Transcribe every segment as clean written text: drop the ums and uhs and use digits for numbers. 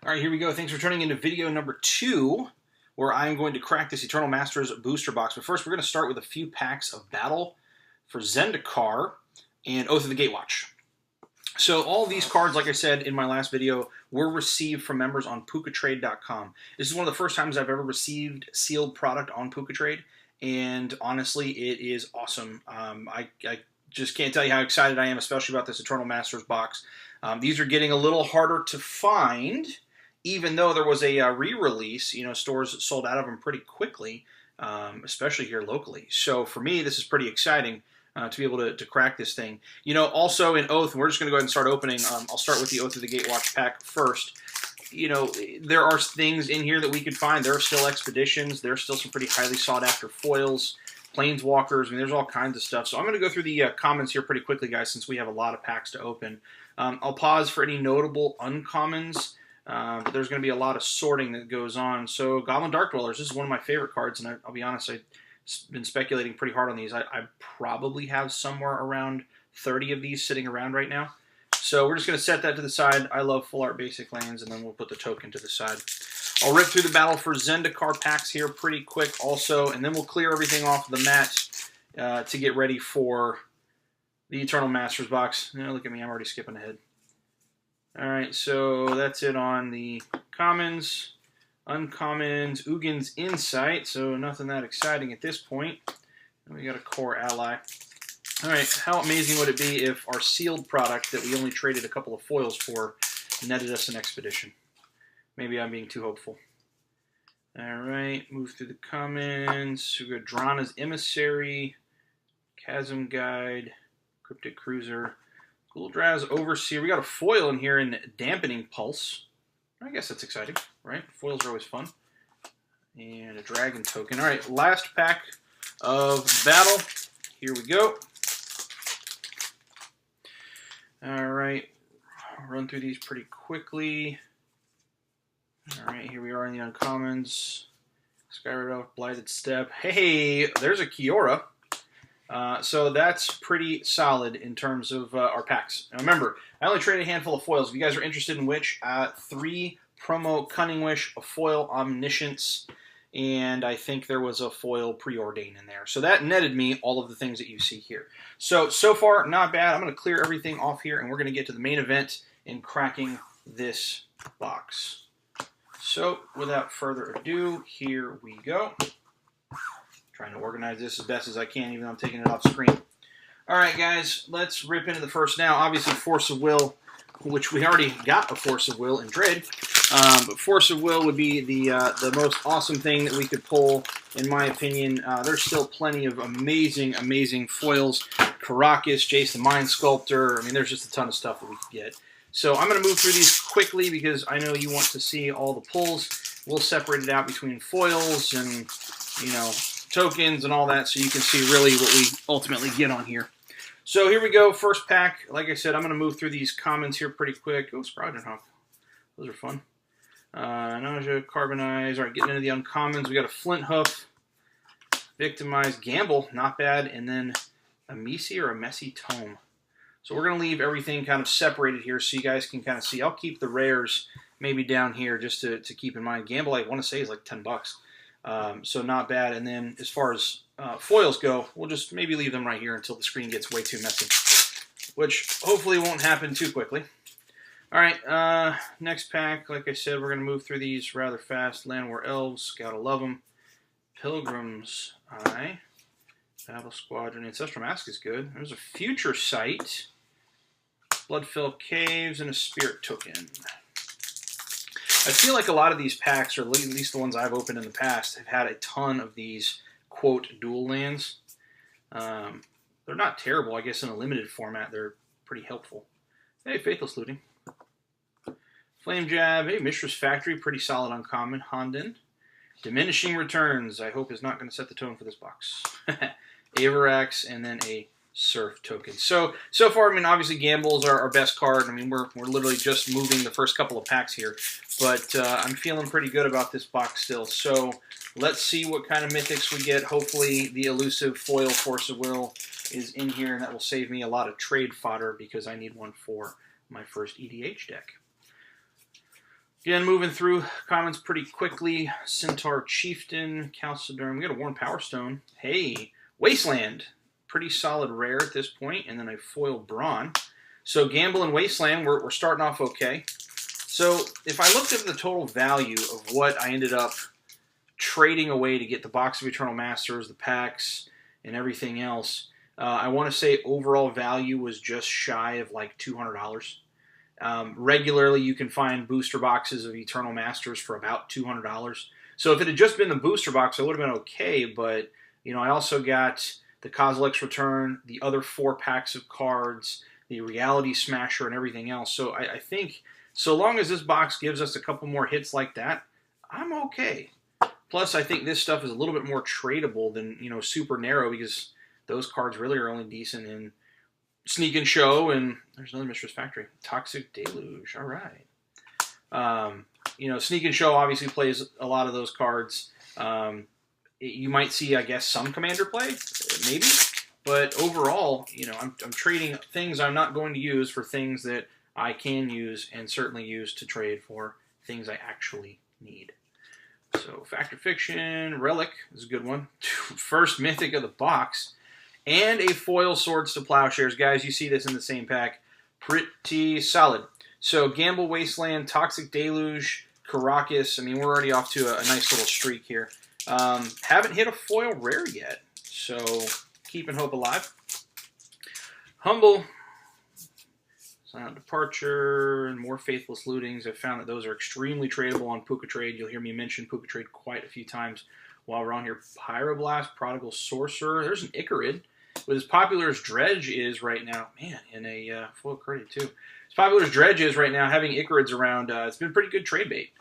All right, here we go. Thanks for turning into video number 2, where I'm going to crack this Eternal Masters booster box. But first, we're going to start with a few packs of Battle for Zendikar and Oath of the Gatewatch. So all these cards, like I said in my last video, were received from members on PucaTrade.com. This is one of the first times I've ever received sealed product on PucaTrade, and honestly, it is awesome. I just can't tell you how excited I am, especially about this Eternal Masters box. These are getting a little harder to find, even though there was a re-release. You know, stores sold out of them pretty quickly, especially here locally. So for me, this is pretty exciting to be able to crack this thing. You know, also in Oath, and we're just going to go ahead and start opening. I'll start with the Oath of the Gatewatch pack first. You know, there are things in here that we could find. There are still expeditions. There are still some pretty highly sought-after foils, planeswalkers. I mean, there's all kinds of stuff. So I'm going to go through the comments here pretty quickly, guys, since we have a lot of packs to open. I'll pause for any notable uncommons. But there's going to be a lot of sorting that goes on. So Goblin Dark Dwellers, this is one of my favorite cards, and I'll be honest, I've been speculating pretty hard on these. I probably have somewhere around 30 of these sitting around right now. So we're just going to set that to the side. I love full art basic lands, and then we'll put the token to the side. I'll rip through the Battle for Zendikar packs here pretty quick also, and then we'll clear everything off the mat to get ready for the Eternal Masters box. Look at me, I'm already skipping ahead. Alright, so that's it on the commons. Uncommons, Ugin's Insight, so nothing that exciting at this point. And we got a core ally. Alright, how amazing would it be if our sealed product that we only traded a couple of foils for netted us an expedition? Maybe I'm being too hopeful. Alright, move through the commons. We got Drana's Emissary, Chasm Guide, Cryptic Cruiser, Gul'Draz's Overseer. We got a foil in here in Dampening Pulse. I guess that's exciting, right? Foils are always fun. And a Dragon token. All right, last pack of Battle. Here we go. All right, I'll run through these pretty quickly. All right, here we are in the uncommons. Skyred Blighted Step. Hey, there's a Kiora. So that's pretty solid in terms of our packs. Now remember, I only traded a handful of foils. If you guys are interested in which, 3 promo Cunning Wish, a foil Omniscience, and I think there was a foil Preordain in there. So that netted me all of the things that you see here. So far, not bad. I'm going to clear everything off here, and we're going to get to the main event in cracking this box. So without further ado, here we go. Trying to organize this as best as I can, even though I'm taking it off screen. All right, guys, let's rip into the first now. Obviously, Force of Will, which we already got a Force of Will in Dread, but Force of Will would be the most awesome thing that we could pull, in my opinion. There's still plenty of amazing, amazing foils. Karakas, Jace the Mind Sculptor. I mean, there's just a ton of stuff that we could get. So I'm going to move through these quickly because I know you want to see all the pulls. We'll separate it out between foils and, you know, tokens and all that, so you can see really what we ultimately get on here. So here we go, first pack. Like I said, I'm going to move through these commons here pretty quick. Oh, Sproudron Hawk. Those are fun. Nausea, Carbonize. All right, getting into the uncommons. We got a Flint Hoof, Victimize, Gamble, not bad, and then a Messy or a Messy Tome. So we're going to leave everything kind of separated here so you guys can kind of see. I'll keep the rares maybe down here just to keep in mind. Gamble, I want to say, is like $10. So not bad. And then as far as foils go, we'll just maybe leave them right here until the screen gets way too messy, which hopefully won't happen too quickly. All right, next pack. Like I said, we're going to move through these rather fast. Landwar Elves, gotta love them. Pilgrim's Eye, Battle Squadron, Ancestral Mask is good. There's a Future Sight, Bloodfell Caves, and a Spirit Token. I feel like a lot of these packs, or at least the ones I've opened in the past, have had a ton of these, quote, dual lands. They're not terrible. I guess in a limited format, they're pretty helpful. Hey, Faithless Looting. Flame Jab. Hey, Mishra's Factory. Pretty solid uncommon. Honden. Diminishing Returns. I hope is not going to set the tone for this box. Avarax, and then a Surf token. So far, I mean, obviously Gamble's our best card. I mean, we're literally just moving the first couple of packs here. But I'm feeling pretty good about this box still. So let's see what kind of mythics we get. Hopefully the elusive foil Force of Will is in here, and that will save me a lot of trade fodder because I need one for my first EDH deck. Again, moving through comments pretty quickly. Centaur Chieftain, Calciderm. We got a Worn Power Stone. Hey, Wasteland. Pretty solid rare at this point. And then a foil Brawn. So Gamble and Wasteland, we're starting off okay. So if I looked at the total value of what I ended up trading away to get the Box of Eternal Masters, the packs, and everything else, I want to say overall value was just shy of like $200. Regularly, you can find booster boxes of Eternal Masters for about $200. So if it had just been the booster box, I would have been okay. But you know, I also got the Kozilek's Return, the other 4 packs of cards, the Reality Smasher, and everything else. So I think so long as this box gives us a couple more hits like that, I'm okay. Plus, I think this stuff is a little bit more tradable than, you know, super narrow, because those cards really are only decent in Sneak and Show, and there's another Mistress Factory. Toxic Deluge. All right. You know, Sneak and Show obviously plays a lot of those cards. You might see, I guess, some Commander play, maybe. But overall, you know, I'm trading things I'm not going to use for things that I can use and certainly use to trade for things I actually need. So, Fact or Fiction, Relic is a good one. First Mythic of the box. And a foil Swords to Plowshares. Guys, you see this in the same pack. Pretty solid. So, Gamble, Wasteland, Toxic Deluge, Caracas. I mean, we're already off to a nice little streak here. Haven't hit a foil rare yet. So, keeping hope alive. Humble. Silent Departure, and more Faithless Lootings. I've found that those are extremely tradable on Puka Trade. You'll hear me mention Puka Trade quite a few times while we're on here. Pyroblast, Prodigal Sorcerer. There's an Icarid. With as popular as Dredge is right now, man, in a foil credit too. As popular as Dredge is right now, having Icarids around, it's been pretty good trade bait.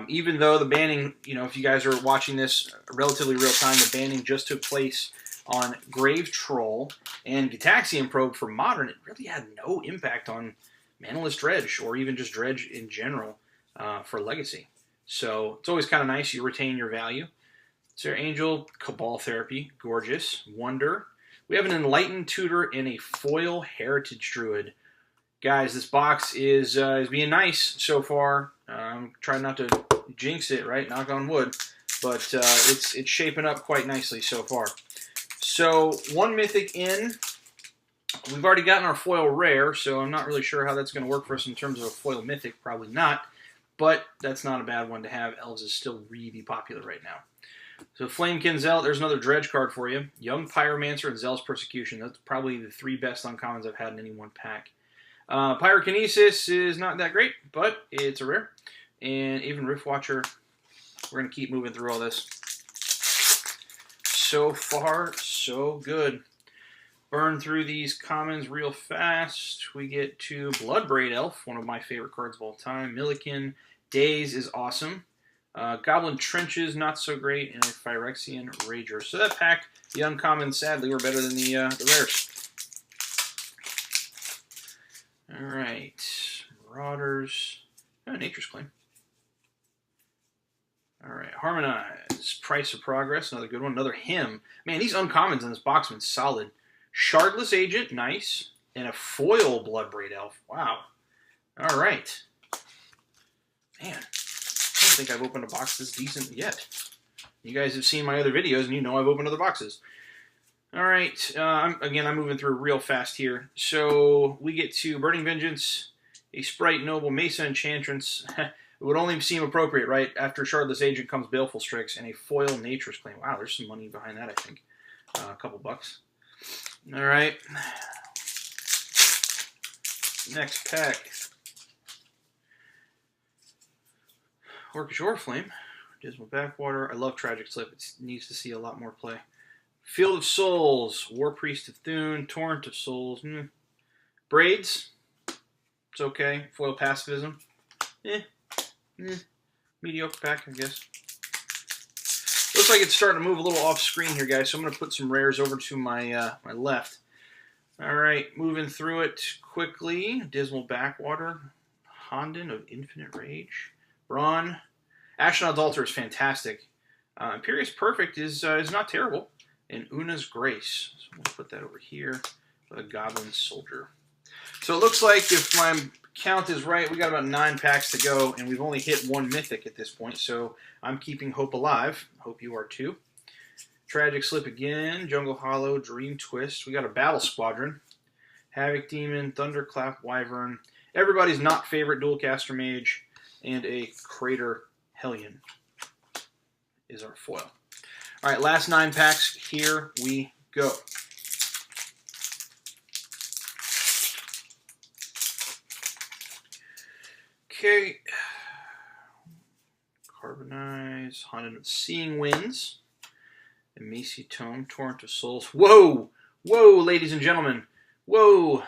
Even though the banning, you know, if you guys are watching this relatively real time, the banning just took place on Grave Troll and Gitaxian Probe for Modern. It really had no impact on Manaless Dredge, or even just Dredge in general for Legacy. So it's always kind of nice. You retain your value. Sarah Angel, Cabal Therapy, gorgeous. Wonder. We have an Enlightened Tutor and a foil Heritage Druid. Guys, this box is being nice so far. I'm trying not to jinx it, right? Knock on wood. But it's shaping up quite nicely so far. So, 1 Mythic in. We've already gotten our foil rare, so I'm not really sure how that's going to work for us in terms of a foil Mythic. Probably not. But that's not a bad one to have. Elves is still really popular right now. So, Flamekin Zealot, there's another Dredge card for you. Young Pyromancer and Zealous Persecution. That's probably the 3 best uncommons I've had in any one pack. Pyrokinesis is not that great, but it's a rare. And even Riftwatcher, we're going to keep moving through all this. So far, so good. Burn through these commons real fast. We get to Bloodbraid Elf, one of my favorite cards of all time. Milliken. Daze is awesome. Goblin Trenches, not so great. And a Phyrexian Rager. So that pack, the uncommons, sadly, were better than the rares. Alright. Marauders. Nature's Claim. Alright. Harmonize. Price of Progress, another good one. Another Hymn. Man, these uncommons in this box have been solid. Shardless Agent, nice. And a foil Bloodbraid Elf. Wow. Alright. Man, I don't think I've opened a box this decent yet. You guys have seen my other videos, and you know I've opened other boxes. Alright, again, I'm moving through real fast here. So, we get to Burning Vengeance, a Sprite Noble, Mesa Enchantress. It would only seem appropriate, right? After Shardless Agent comes Baleful Strix, and a foil Nature's Claim. Wow, there's some money behind that, I think. A couple bucks. Alright. Next pack. Orcish Oriflame. Dismal Backwater. I love Tragic Slip. It needs to see a lot more play. Field of Souls. War Priest of Thune. Torrent of Souls. Braids. It's okay. Foil Pacifism. Mediocre pack, I guess. Looks like it's starting to move a little off screen here, guys, so I'm going to put some rares over to my my left. Alright, moving through it quickly. Dismal Backwater. Honden of Infinite Rage. Brawn. Ashnod's Altar is fantastic. Imperious Perfect is not terrible. And Una's Grace. So we'll put that over here with a Goblin Soldier. So it looks like if I'm count is right, we got about 9 packs to go, and we've only hit 1 mythic at this point, so I'm keeping hope alive. Hope you are too. Tragic Slip again, Jungle Hollow, Dream Twist. We got a Battle Squadron, Havoc Demon, Thunderclap Wyvern, everybody's not favorite Dualcaster Mage, and a Crater Hellion is our foil. All right, last 9 packs. Here we go. Okay. Carbonize, Haunted of Seeing Winds, Emacy Tome, Torrent of Souls. Whoa! Whoa, ladies and gentlemen. Whoa!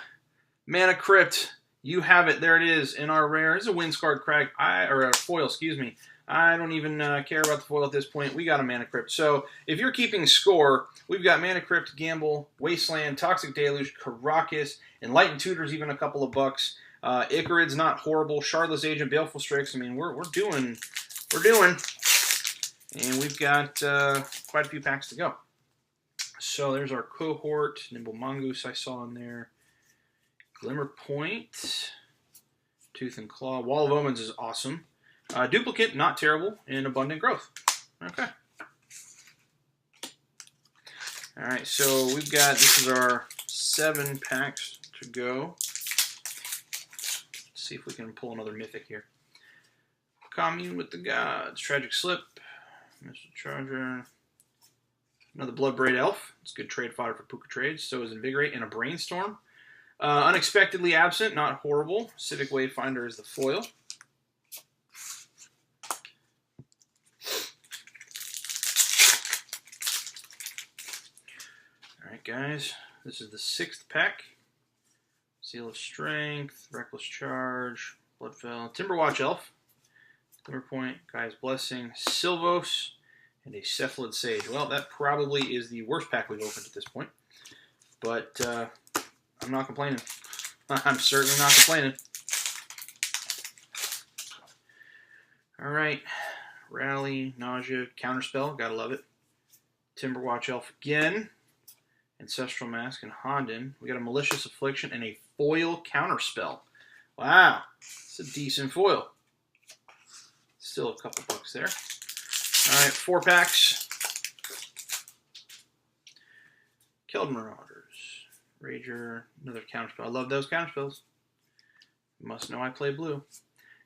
Mana Crypt. You have it. There it is in our rare. This is a Windscarred Crag. Or a foil, excuse me. I don't even care about the foil at this point. We got a Mana Crypt. So if you're keeping score, we've got Mana Crypt, Gamble, Wasteland, Toxic Deluge, Karakas, Enlightened Tutor's even a couple of bucks. Icarid's not horrible. Shardless Agent, Baleful Strix. I mean, we're doing. And we've got quite a few packs to go. So there's our cohort. Nimble Mongoose I saw in there. Glimmer Point. Tooth and Claw. Wall of Omens is awesome. Duplicate, not terrible. And Abundant Growth. Okay. Alright, so we've got, this is our 7 packs to go. See if we can pull another mythic here. Commune with the Gods, Tragic Slip, Mr. Charger, another Bloodbraid Elf. It's good trade fodder for Puka trades. So is Invigorate and a Brainstorm. Unexpectedly Absent, not horrible. Civic Wayfinder is the foil. Alright guys, this is the 6th pack. Seal of Strength, Reckless Charge, Bloodfell, Timberwatch Elf, Glimmer Point, Gaia's Blessing, Sylvos, and a Cephalid Sage. Well, that probably is the worst pack we've opened at this point. But I'm not complaining. I'm certainly not complaining. Alright. Rally, Nausea, Counterspell, gotta love it. Timberwatch Elf again. Ancestral Mask and Honden. We got a Malicious Affliction and a foil Counterspell. Wow, it's a decent foil. Still a couple bucks there. All right, 4 packs. Killed Marauders, Rager, another Counterspell. I love those Counterspells. You must know I play blue.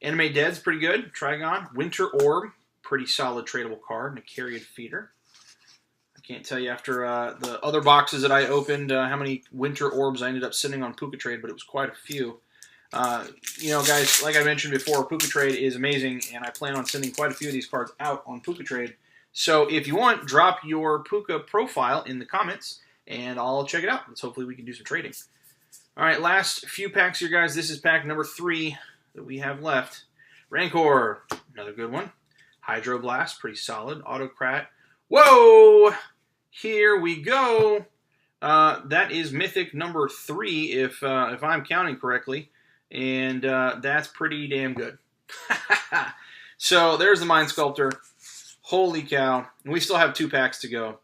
Animate Dead's pretty good. Trigon, Winter Orb, pretty solid tradable card. Nicarian Feeder. Can't tell you after the other boxes that I opened how many Winter Orbs I ended up sitting on Puka Trade, but it was quite a few. You know, guys, like I mentioned before, Puka Trade is amazing, and I plan on sending quite a few of these cards out on Puka Trade. So if you want, drop your Puka profile in the comments, and I'll check it out. Let's hopefully we can do some trading. All right, last few packs here, guys. This is pack number 3 that we have left. Rancor, another good one. Hydroblast, pretty solid. Autocrat. Whoa! Here we go. That is Mythic number 3, if I'm counting correctly, and that's pretty damn good. So there's the Mind Sculptor. Holy cow! And we still have 2 packs to go.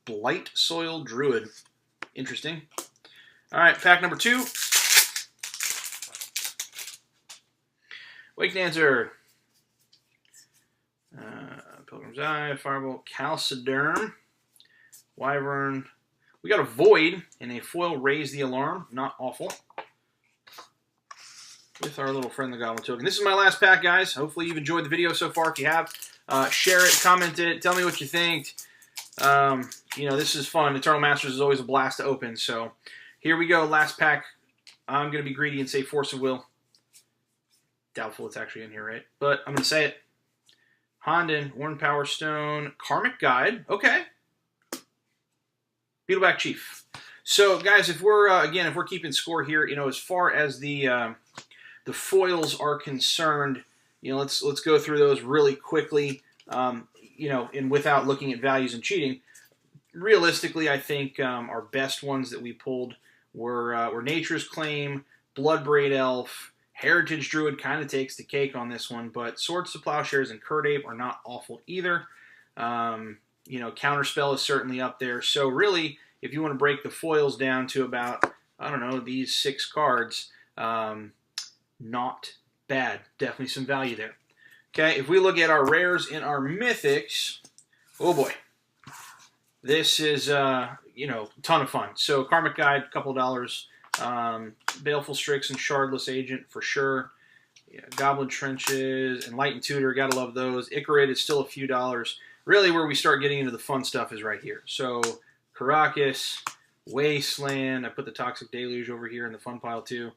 Blight Soil Druid. Interesting. All right, pack number 2. Wake Dancer. Pilgrim's Eye, Firebolt, Calciderm, Wyvern. We got a Void and a foil Raise the Alarm. Not awful. With our little friend the Goblin Token. This is my last pack, guys. Hopefully you've enjoyed the video so far. If you have, share it, comment it, tell me what you think. You know, this is fun. Eternal Masters is always a blast to open. So here we go. Last pack. I'm going to be greedy and say Force of Will. Doubtful it's actually in here, right? But I'm going to say it. Honden, Worn Power Stone, Karmic Guide. Okay. Beetleback Chief. So, guys, if we're again, if we're keeping score here, you know, as far as the foils are concerned, you know, let's go through those really quickly. You know, and without looking at values and cheating. Realistically, I think our best ones that we pulled were Nature's Claim, Bloodbraid Elf. Heritage Druid kind of takes the cake on this one, but Swords to Plowshares and Curd Ape are not awful either. You know, Counterspell is certainly up there. So really, if you want to break the foils down to about, I don't know, these 6 cards, Not bad. Definitely some value there. Okay, if we look at our rares and our mythics, oh boy. This is, a ton of fun. So Karmic Guide, a couple of dollars. Baleful Strix and Shardless Agent for sure. Yeah, Goblin Trenches, Enlightened Tutor, gotta love those. Icarid is still a few dollars. Really, where we start getting into the fun stuff is right here. So, Caracas, Wasteland. I put the Toxic Deluge over here in the fun pile too.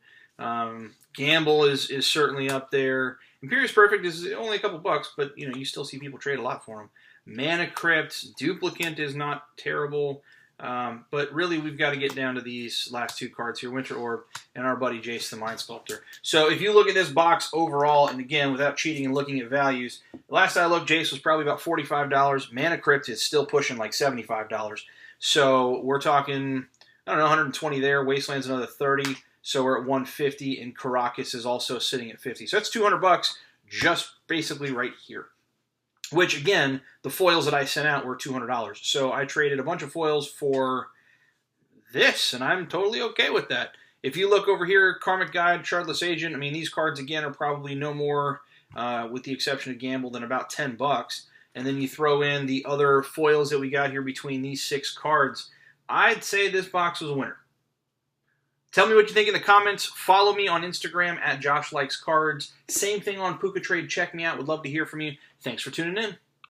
Gamble is certainly up there. Imperious Perfect is only a couple bucks, but you still see people trade a lot for them. Mana Crypt, Duplicant is not terrible. But really, we've got to get down to these last two cards here, Winter Orb and our buddy Jace the Mind Sculptor. So if you look at this box overall, and again, without cheating and looking at values, last I looked, Jace was probably about $45. Mana Crypt is still pushing like $75. So we're talking, I don't know, 120 there. Wasteland's another 30. So we're at 150, and Caracas is also sitting at 50. So that's $200 just basically right here. Which, again, the foils that I sent out were $200. So I traded a bunch of foils for this, and I'm totally okay with that. If you look over here, Karmic Guide, Shardless Agent, I mean, these cards, again, are probably no more, with the exception of Gamble, than about $10. And then you throw in the other foils that we got here between these 6 cards. I'd say this box was a winner. Tell me what you think in the comments. Follow me on Instagram at JoshLikesCards. Same thing on Puka Trade. Check me out. Would love to hear from you. Thanks for tuning in.